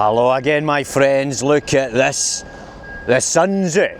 Hello again, my friends. Look at this. The sun's out.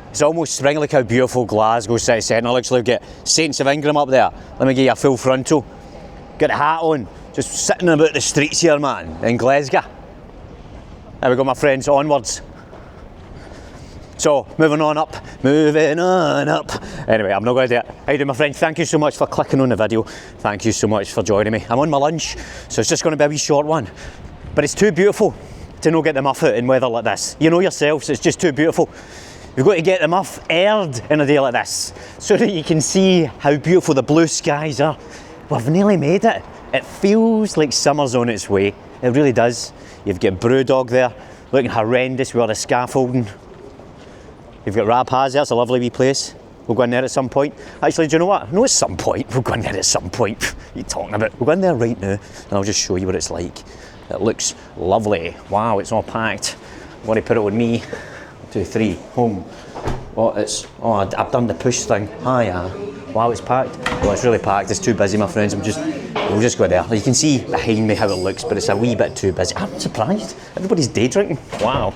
It's almost spring. Look how beautiful Glasgow City Centre looks. Look at Saints of Ingrams up there. Let me give you a full frontal. Get the hat on. Just sitting about the streets here, man, in Glasgow. There we go, my friends, onwards. So, moving on up. Anyway, I'm not going to do it. How you doing, my friends? Thank you so much for clicking on the video. Thank you so much for joining me. I'm on my lunch, so it's just going to be a wee short one. But it's too beautiful to not get the muff out in weather like this. You know yourselves, it's just too beautiful. You've got to get the muff aired in a day like this, so that you can see how beautiful the blue skies are. We've nearly made it. It feels like summer's on its way. It really does. You've got Brewdog there, looking horrendous with all the scaffolding. You've got Rapaz there, it's a lovely wee place. We'll go in there at some point. Actually, do you know what? No, at some point. We'll go in there at some point. What are you talking about? We'll go in there right now, and I'll just show you what it's like. It looks lovely. Wow, it's all packed. I'm going to put it on me. 1, 2, 3, home. I've done the push thing. Hiya. Wow, it's packed. Well, it's really packed. It's too busy, my friends. We'll just go there. You can see behind me how it looks, but it's a wee bit too busy. I'm surprised. Everybody's day drinking. Wow.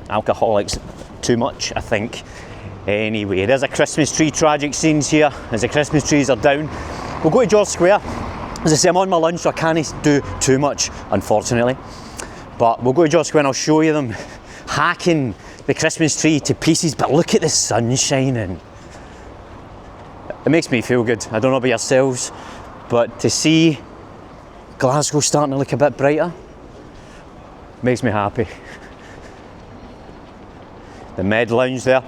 Alcoholics, too much, I think. Anyway, there's a Christmas tree. Tragic scenes here as the Christmas trees are down. We'll go to George Square. As I say, I'm on my lunch, so I can't do too much, unfortunately. But we'll go to George Square and I'll show you them hacking the Christmas tree to pieces. But look at the sun shining. It makes me feel good. I don't know about yourselves, but to see Glasgow starting to look a bit brighter makes me happy. The Med Lounge there.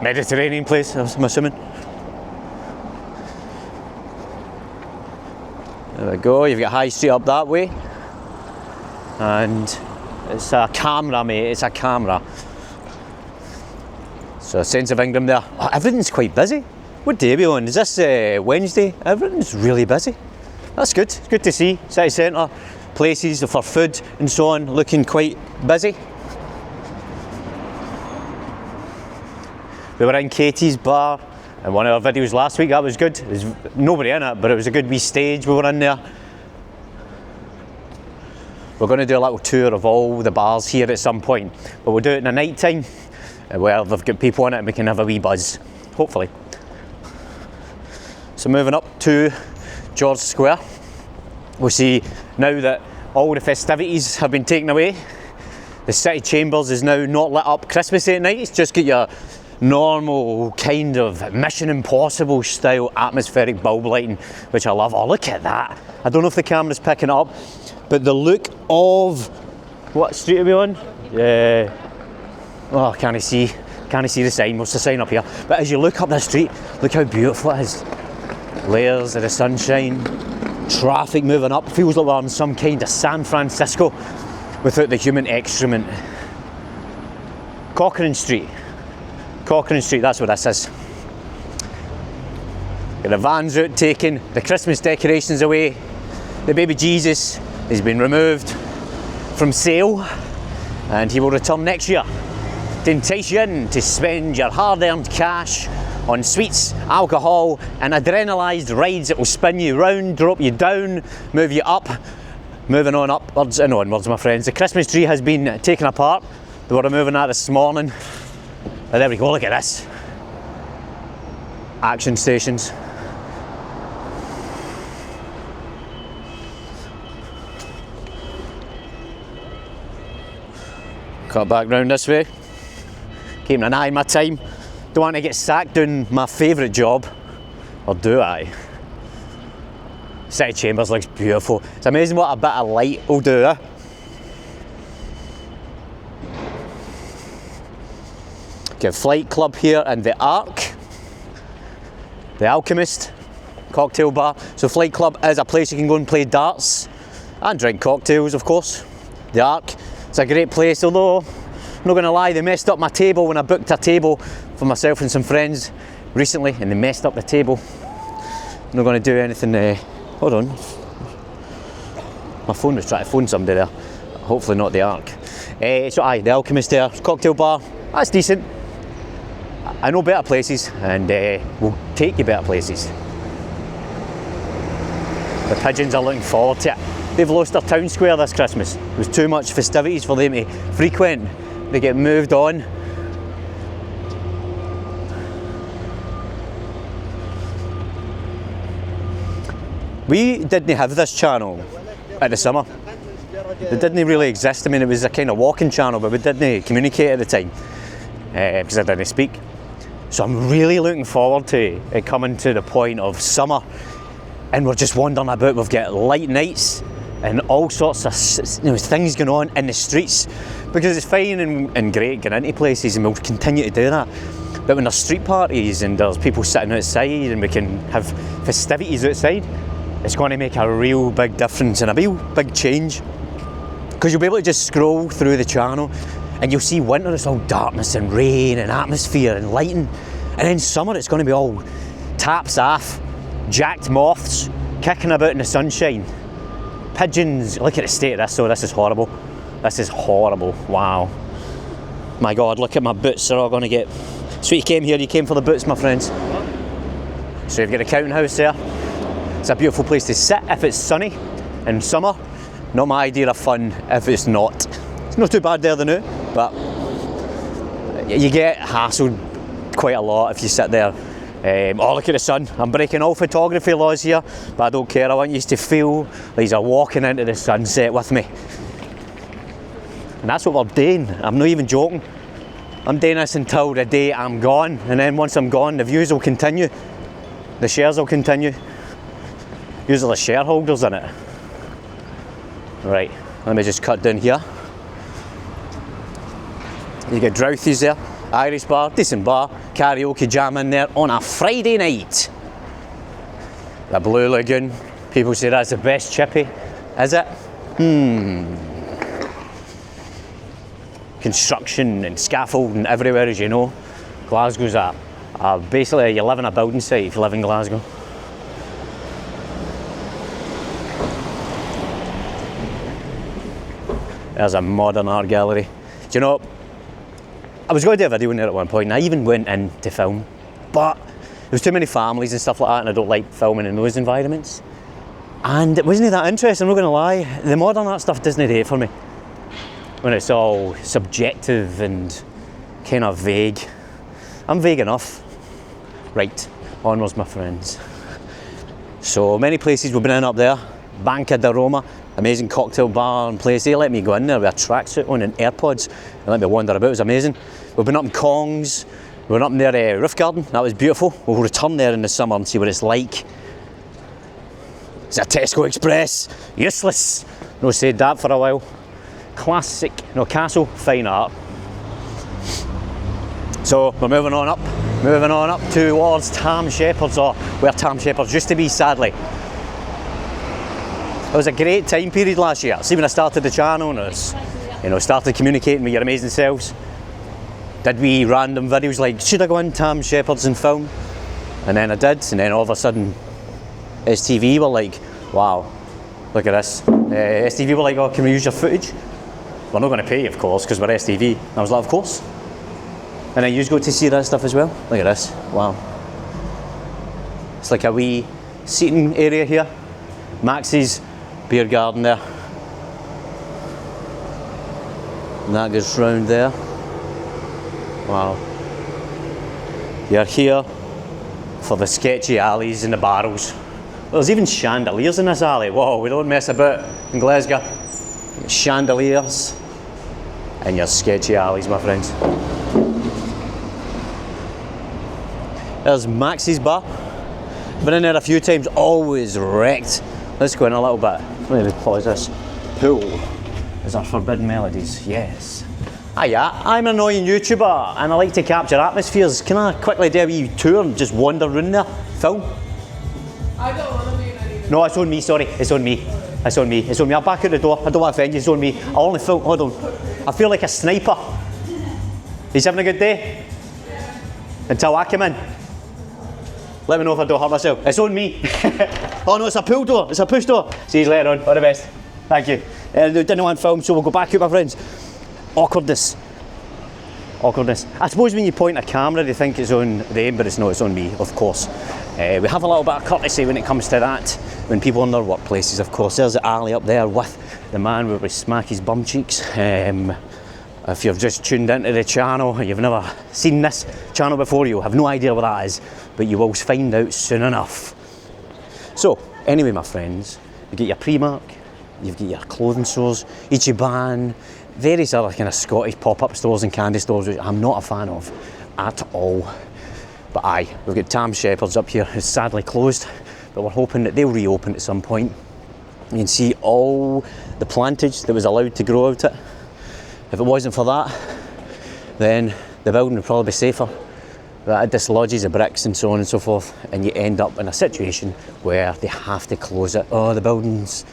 Mediterranean place, I'm assuming. There we go, you've got High Street up that way. And it's a camera, mate, it's a camera. So, Saints of Ingrams there. Oh, everything's quite busy. What day are we on? Is this Wednesday? Everything's really busy. That's good, it's good to see. City Centre, places for food and so on, looking quite busy. We were in Katie's bar in one of our videos last week. That was good. There's nobody in it, but it was a good wee stage. We were in there. We're going to do a little tour of all the bars here at some point, but we'll do it in the night time where they've got people in it and we can have a wee buzz, hopefully. So moving up to George Square, we'll see now that all the festivities have been taken away. The City Chambers is now not lit up Christmassy at night. It's just got your normal kind of Mission Impossible style atmospheric bulb lighting, which I love. Oh, look at that. I don't know if the camera's picking it up, but the look of, what street are we on? Oh, can't I see the sign? What's the sign up here? But as you look up this street, look how beautiful it is. Layers of the sunshine, traffic moving up. Feels like we're in some kind of San Francisco without the human excrement. Cochrane Street, that's what this is. Got the vans out taking the Christmas decorations away. The baby Jesus has been removed from sale and he will return next year to entice you in to spend your hard-earned cash on sweets, alcohol and adrenalised rides that will spin you round, drop you down, move you up, moving on upwards and onwards, my friends. The Christmas tree has been taken apart. They were removing that this morning. Oh, there we go, look at this. Action stations. Cut back round this way. Keeping an eye on my time. Don't want to get sacked doing my favourite job. Or do I? City Chambers looks beautiful. It's amazing what a bit of light will do, eh? Got Flight Club here and The Ark. The Alchemist cocktail bar. So Flight Club is a place you can go and play darts and drink cocktails, of course. The Ark, it's a great place, although I'm not going to lie, they messed up my table when I booked a table for myself and some friends recently, and they messed up the table. I'm not going to do anything. Hold on. My phone was trying to phone somebody there. Hopefully not The Ark. So aye, The Alchemist there, cocktail bar, that's decent. I know better places and we'll take you better places. The pigeons are looking forward to it. they've lost their town square this Christmas. It was too much festivities for them to frequent. They get moved on. We didn't have this channel at the summer. It didn't really exist. I mean, it was a kind of walking channel, but we didn't communicate at the time because I didn't speak. So I'm really looking forward to it coming to the point of summer and we're just wandering about. We've got light nights and all sorts of things going on in the streets, because it's fine and great getting into places and we'll continue to do that. But when there's street parties and there's people sitting outside and we can have festivities outside, it's going to make a real big difference and a real big change, because you'll be able to just scroll through the channel and you'll see winter, it's all darkness and rain and atmosphere and lighting, and then summer it's going to be all taps off, jacked moths kicking about in the sunshine, pigeons. Look at the state of this. So this is horrible. This is horrible. Wow, my god, look at my boots, they're all going to get... So you came here, you came for the boots, my friends. So you've got a counting house there. It's a beautiful place to sit if it's sunny in summer. Not my idea of fun if it's not. It's not too bad there the now, but you get hassled quite a lot if you sit there. Oh, look at the sun. I'm breaking all photography laws here, but I don't care. I want you to feel like you're walking into the sunset with me. And that's what we're doing. I'm not even joking. I'm doing this until the day I'm gone, and then once I'm gone, the views will continue. The shares will continue. Usually the shareholders in it. Right, let me just cut down here. You get Drouthies there, Irish bar, decent bar, karaoke jam in there on a Friday night. The Blue Lagoon, people say that's the best chippy. Is it? Construction and scaffolding everywhere, as you know. Glasgow's basically, you live in a building site if you live in Glasgow. There's a modern art gallery. Do you know, I was going to do a video in there at one point and I even went in to film, but there was too many families and stuff like that and I don't like filming in those environments. And it wasn't that interesting, I'm not going to lie. The modern art stuff doesn't do it for me. When it's all subjective and kind of vague. I'm vague enough. Right, onwards my friends. So many places we've been in up there. Club D Roma, amazing cocktail bar and place. They let me go in there with a tracksuit on and AirPods and let me wander about. It was amazing. We've been up in Kongs, we went up near Roof Garden, that was beautiful. We'll return there in the summer and see what it's like. It's a Tesco Express, useless. No said that for a while. Classic, no, castle, fine art. So we're moving on up towards Tam Shepherd's, or where Tam Shepherd's used to be, sadly. It was a great time period last year. See, when I started the channel and I was, started communicating with your amazing selves, did wee random videos like, should I go in Tam Shepherd's and film? And then I did, and then all of a sudden STV were like, wow, look at this. STV were like, oh, can we use your footage? We're not going to pay you, of course, because we're STV. And I was like, of course. And then you go to see that stuff as well. Look at this, wow. It's like a wee seating area here. Max's beer garden there. And that goes round there. Wow. You're here for the sketchy alleys and the barrels. Well, there's even chandeliers in this alley. Whoa, we don't mess about in Glasgow. Chandeliers in your sketchy alleys, my friends. There's Max's bar. Been in there a few times, always wrecked. Let's go in a little bit. Let me pause this. Pool is our forbidden melodies, yes. Hiya, I'm an annoying YouTuber and I like to capture atmospheres. Can I quickly do a wee tour and just wander around there? Film? I don't want to be in any. No, it's on me, sorry. It's on me. It's on me. It's on me. I'll back out the door. I don't want to offend you. It's on me. I only film. Hold on. I feel like a sniper. He's having a good day? Yeah. Until I come in. Let me know if I don't hurt myself. It's on me. Oh no, it's a pull door. It's a push door. See you later on. All the best. Thank you. Didn't want to film, so we'll go back out, my friends. Awkwardness. awkwardness. I suppose when you point a camera they think it's on them, but it's not, it's on me, of course. We have a little bit of courtesy when it comes to that, when people in their workplaces, of course. There's Ali up there with the man where we smack his bum cheeks. If you've just tuned into the channel, you've never seen this channel before, you'll have no idea what that is, but you will find out soon enough. So, anyway my friends, you get your Primark, you've got your clothing stores, Ichiban, various other kind of Scottish pop-up stores and candy stores, which I'm not a fan of at all. But aye, we've got Tam Shepherd's up here, who's sadly closed, but we're hoping that they'll reopen at some point. You can see all the plantage that was allowed to grow out it. If it wasn't for that, then the building would probably be safer. But it dislodges the bricks and so on and so forth, and you end up in a situation where they have to close it. Oh, the building's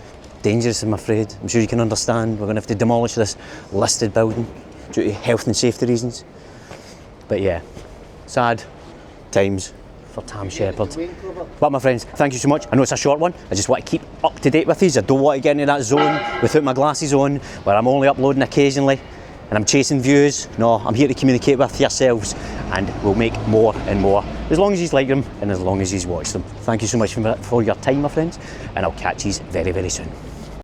dangerous, I'm afraid. I'm sure you can understand. We're going to have to demolish this listed building due to health and safety reasons. But yeah, sad times for Tam Shepherd. But my friends, thank you so much. I know it's a short one. I just want to keep up to date with these. I don't want to get into that zone without my glasses on, where I'm only uploading occasionally and I'm chasing views. No, I'm here to communicate with yourselves, and we'll make more and more, as long as you like them and as long as you watch them. Thank you so much for your time, my friends, and I'll catch you very, very soon.